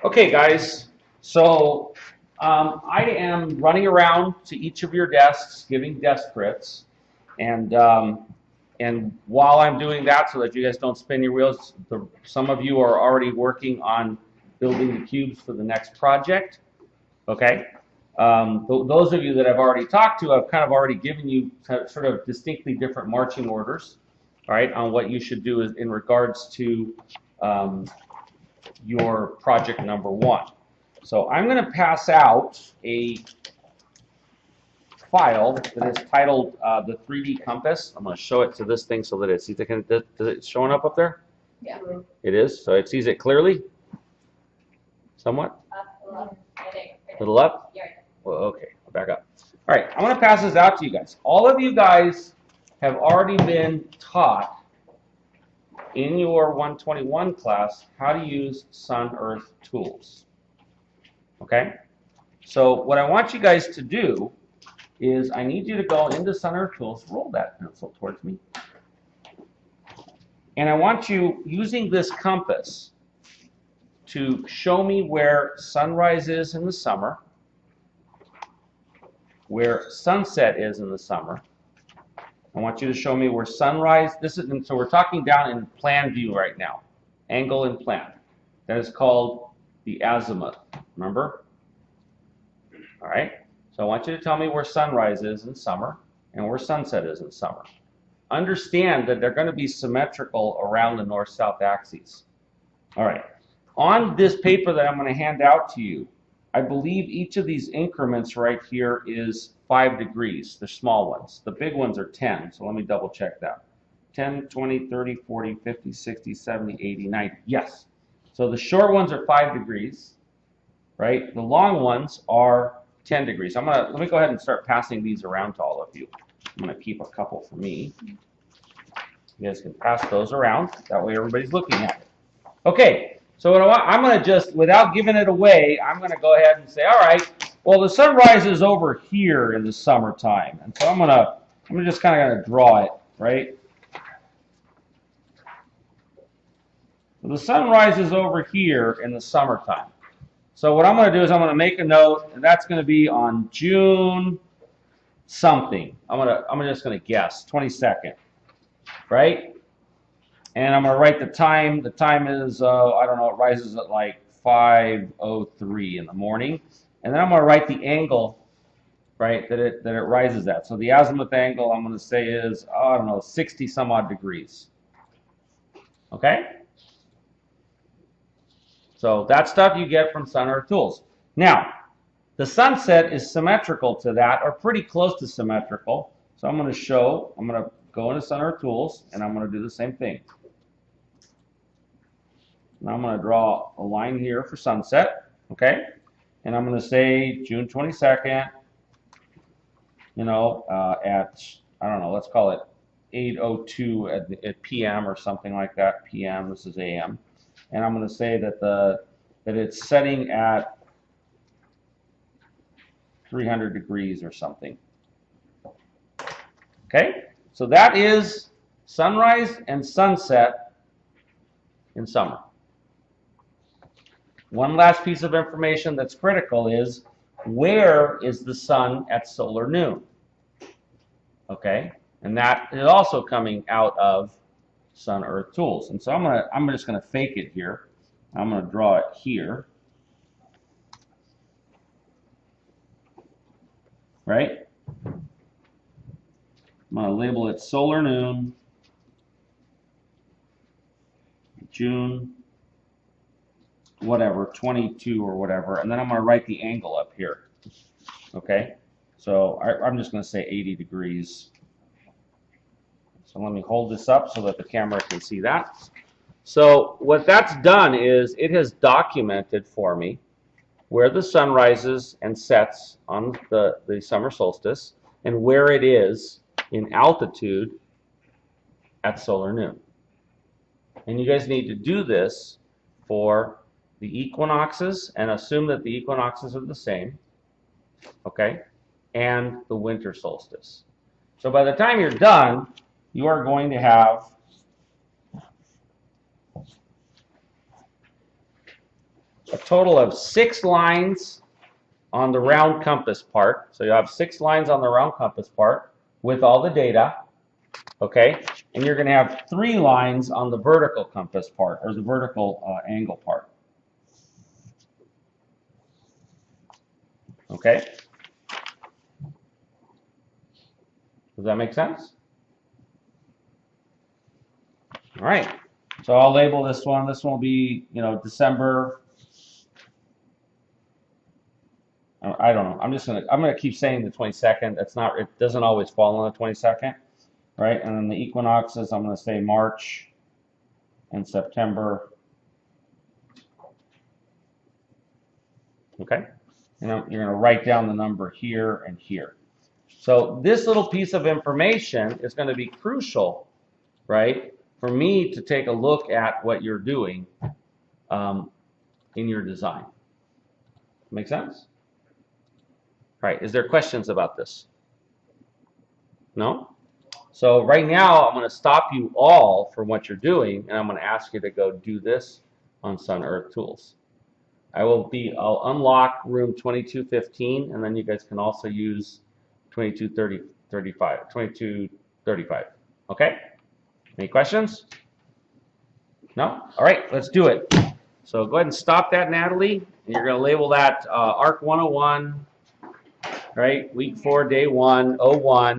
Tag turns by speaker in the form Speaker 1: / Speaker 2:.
Speaker 1: Okay, guys, so I am running around to each of your desks giving desk crits, and while I'm doing that, so that you guys don't spin your wheels, some of you are already working on building the cubes for the next project. Okay, those of you that I've already talked to, I've kind of already given you sort of distinctly different marching orders, all right, on what you should do in regards to your project number one. So I'm going to pass out a file that is titled the 3D compass. I'm going to show it to this thing so that it sees it. Is it showing up there?
Speaker 2: Yeah.
Speaker 1: It is. So it sees it clearly? Somewhat?
Speaker 2: A
Speaker 1: little up?
Speaker 2: Yeah.
Speaker 1: Well, okay. I'll back up. All right. I'm going to pass this out to you guys. All of you guys have already been taught in your 121 class how to use Sun Earth tools. Okay? So what I want you guys to do is I need you to go into Sun Earth Tools, roll that pencil towards me, and I want you, using this compass, to show me where sunrise is in the summer, where sunset is in the summer. I want you to show me where sunrise, and so we're talking down in plan view right now, angle and plan. That is called the azimuth, remember? All right, so I want you to tell me where sunrise is in summer and where sunset is in summer. Understand that they're going to be symmetrical around the north-south axes. All right, on this paper that I'm going to hand out to you, I believe each of these increments right here is 5 degrees, the small ones. The big ones are 10, so let me double check that. 10, 20, 30, 40, 50, 60, 70, 80, 90. Yes. So the short ones are 5 degrees, right? The long ones are 10 degrees. Let me go ahead and start passing these around to all of you. I'm going to keep a couple for me. You guys can pass those around. That way everybody's looking at it. Okay. So I'm going to just, without giving it away, I'm going to go ahead and say, all right, well, the sunrise is over here in the summertime. And so I'm just kind of going to draw it, right? So the sunrise is over here in the summertime. So what I'm going to do is I'm going to make a note, and that's going to be on June something. I'm just going to guess, 22nd, right? And I'm going to write the time. The time is, I don't know, it rises at like 5:03 in the morning. And then I'm going to write the angle, right, that it rises at. So the azimuth angle I'm going to say is, I don't know, 60 some odd degrees. Okay? So that stuff you get from Sun Earth Tools. Now, the sunset is symmetrical to that, or pretty close to symmetrical. So I'm going to go into Sun Earth Tools, and I'm going to do the same thing. Now I'm going to draw a line here for sunset, okay? And I'm going to say June 22nd, you know, at, I don't know, let's call it 8:02 at p.m. or something like that. p.m. This is a.m. And I'm going to say that it's setting at 300 degrees or something. Okay? So that is sunrise and sunset in summer. One last piece of information that's critical is, where is the sun at solar noon? Okay? And that is also coming out of Sun Earth Tools. And so I'm just going to fake it here. I'm going to draw it here. Right? I'm going to label it solar noon, June, whatever, 22 or whatever. And then I'm going to write the angle up here. Okay? So I'm just going to say 80 degrees. So let me hold this up so that the camera can see that. So what that's done is it has documented for me where the sun rises and sets on the summer solstice and where it is in altitude at solar noon. And you guys need to do this for the equinoxes and assume that the equinoxes are the same, okay, and the winter solstice. So by the time you're done, you are going to have a total of 6 lines on the round compass part. So you have 6 lines on the round compass part with all the data, okay? And you're going to have 3 lines on the vertical compass part, or the vertical angle part. Okay? Does that make sense? All right. So I'll label this one. This one will be, December. I don't know. I'm gonna keep saying the 22nd. It doesn't always fall on the 22nd, right? And then the equinoxes, I'm gonna say March and September. Okay? And you're gonna write down the number here and here. So this little piece of information is going to be crucial, right, for me to take a look at what you're doing in your design. Make sense? Right. Is there questions about this? No? So right now, I'm going to stop you all from what you're doing, and I'm going to ask you to go do this on Sun Earth Tools. I'll unlock room 2215, and then you guys can also use 2235. Okay? Any questions? No? All right, let's do it. So go ahead and stop that, Natalie. And you're going to label that arch101, right? Week 4, day 1, 01.